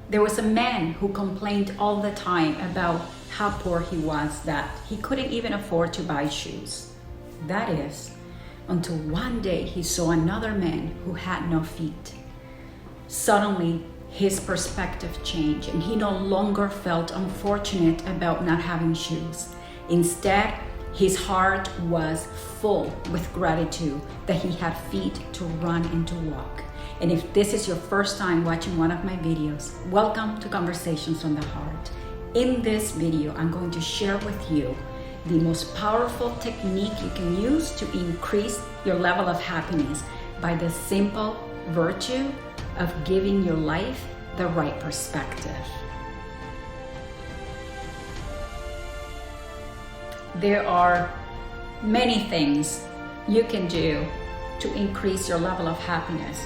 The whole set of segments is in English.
There was a man who complained all the time about how poor he was, that he couldn't even afford to buy shoes. That is, until one day he saw another man who had no feet. Suddenly, his perspective changed and he no longer felt unfortunate about not having shoes. Instead, his heart was full with gratitude that he had feet to run and to walk. And if this is your first time watching one of my videos, welcome to Conversations from the Heart. In this video, I'm going to share with you the most powerful technique you can use to increase your level of happiness by the simple virtue of giving your life the right perspective. There are many things you can do to increase your level of happiness.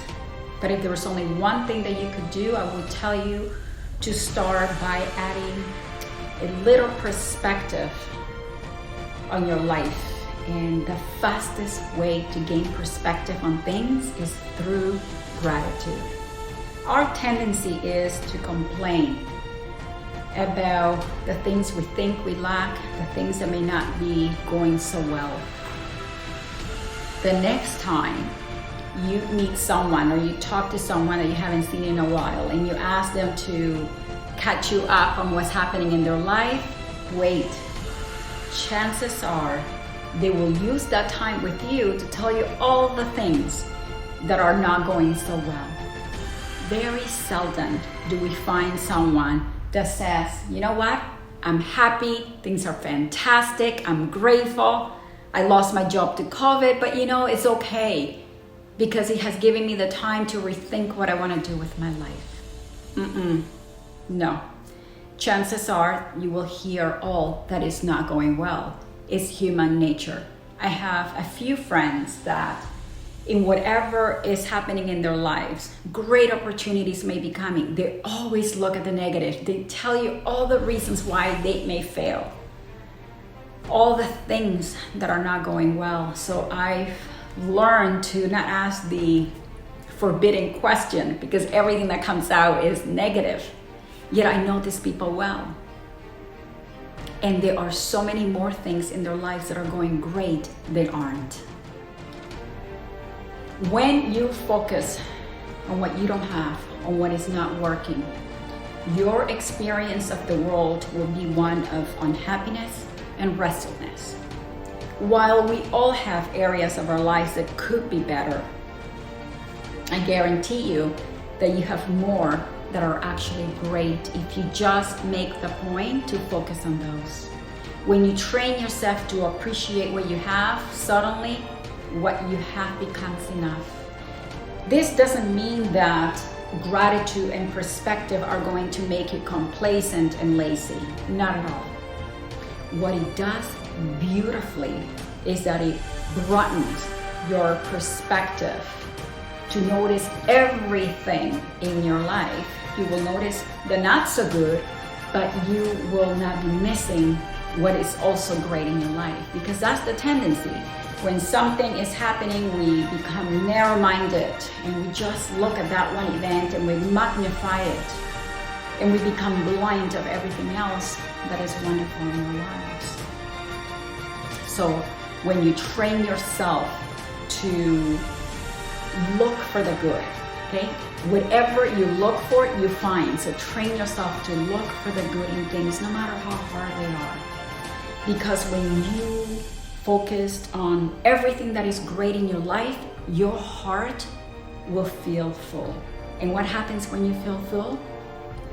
But if there was only one thing that you could do, I would tell you to start by adding a little perspective on your life. And the fastest way to gain perspective on things is through gratitude. Our tendency is to complain about the things we think we lack, the things that may not be going so well. The next time you meet someone or you talk to someone that you haven't seen in a while and you ask them to catch you up on what's happening in their life, wait. Chances are they will use that time with you to tell you all the things that are not going so well. Very seldom do we find someone that says, you know what, I'm happy, things are fantastic, I'm grateful, I lost my job to COVID, but you know, it's okay because it has given me the time to rethink what I want to do with my life. No. Chances are you will hear all that is not going well. It's human nature. I have a few friends that in whatever is happening in their lives, great opportunities may be coming. They always look at the negative. They tell you all the reasons why they may fail, all the things that are not going well. So I've learned to not ask the forbidden question because everything that comes out is negative. Yet I know these people well. And there are so many more things in their lives that are going great than aren't. When you focus on what you don't have, on what is not working, your experience of the world will be one of unhappiness and restlessness. While we all have areas of our lives that could be better, I guarantee you that you have more that are actually great if you just make the point to focus on those. When you train yourself to appreciate what you have, suddenly what you have becomes enough. This doesn't mean that gratitude and perspective are going to make you complacent and lazy. Not at all. What it does beautifully is that it broadens your perspective to notice everything in your life. You will notice the not so good, but you will not be missing what is also great in your life, because that's the tendency. When something is happening, we become narrow-minded and we just look at that one event and we magnify it and we become blind of everything else that is wonderful in our lives. So when you train yourself to look for the good, okay? Whatever you look for, you find. So train yourself to look for the good in things, no matter how hard they are. Because when you focused on everything that is great in your life, your heart will feel full. And what happens when you feel full?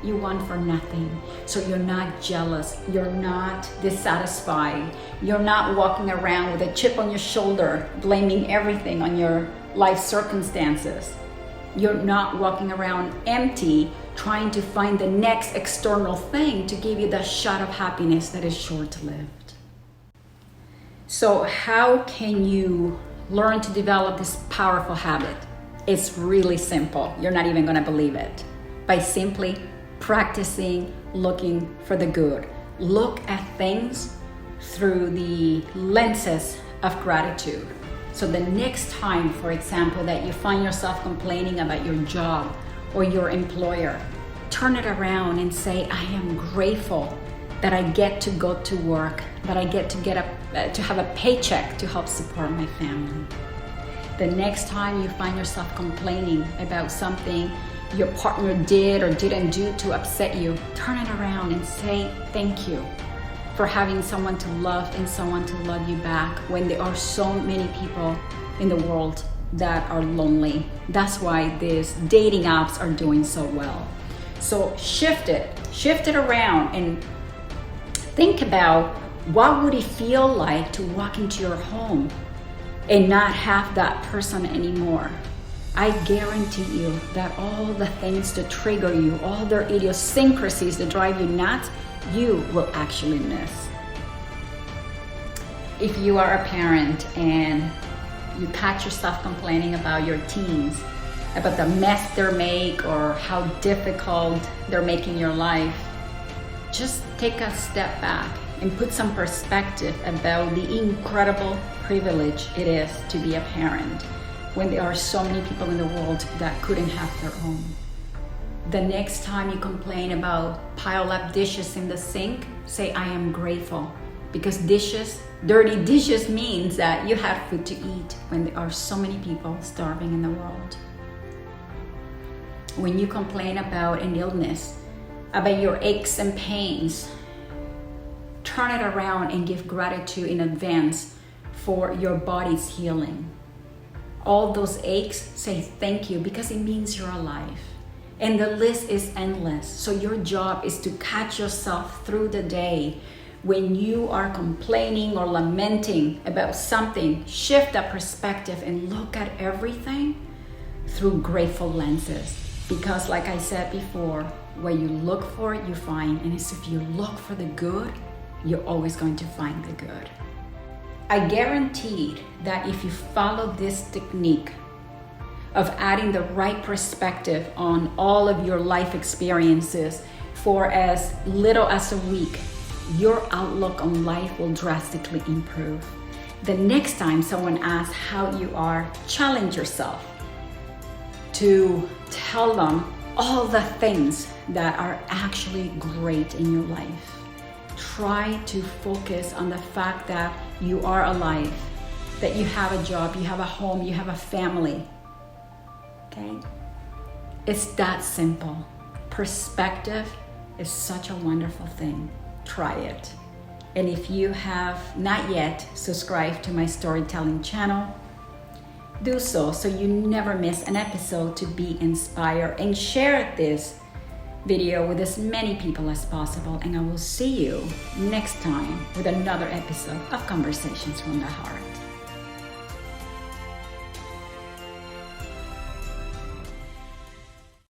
You want for nothing. So you're not jealous, you're not dissatisfied, you're not walking around with a chip on your shoulder, blaming everything on your life circumstances. You're not walking around empty, trying to find the next external thing to give you that shot of happiness that is short-lived. So how can you learn to develop this powerful habit? It's really simple. You're not even going to believe it. By simply practicing looking for the good. Look at things through the lenses of gratitude. So the next time, for example, that you find yourself complaining about your job or your employer, turn it around and say, I am grateful that I get to go to work, that I get to have a paycheck to help support my family. The next time you find yourself complaining about something your partner did or didn't do to upset you, turn it around and say thank you for having someone to love and someone to love you back when there are so many people in the world that are lonely. That's why these dating apps are doing so well. So shift it around and think about what would it feel like to walk into your home and not have that person anymore. I guarantee you that all the things that trigger you, all their idiosyncrasies that drive you nuts, you will actually miss. If you are a parent and you catch yourself complaining about your teens, about the mess they make or how difficult they're making your life, just take a step back and put some perspective about the incredible privilege it is to be a parent when there are so many people in the world that couldn't have their own. The next time you complain about piled up dishes in the sink, say, I am grateful, because dirty dishes means that you have food to eat when there are so many people starving in the world. When you complain about an illness, about your aches and pains, turn it around and give gratitude in advance for your body's healing. All those aches, say thank you, because it means you're alive. And the list is endless. So your job is to catch yourself through the day. When you are complaining or lamenting about something, shift that perspective and look at everything through grateful lenses. Because like I said before, what you look for, you find. And it's if you look for the good, you're always going to find the good. I guaranteed that if you follow this technique of adding the right perspective on all of your life experiences for as little as a week, your outlook on life will drastically improve. The next time someone asks how you are, challenge yourself to tell them all the things that are actually great in your life. Try to focus on the fact that you are alive, that you have a job, you have a home, you have a family. Okay? It's that simple. Perspective is such a wonderful thing. Try it. And if you have not yet subscribed to my storytelling channel, do so you never miss an episode to be inspired, and share this video with as many people as possible. And I will see you next time with another episode of Conversations from the Heart.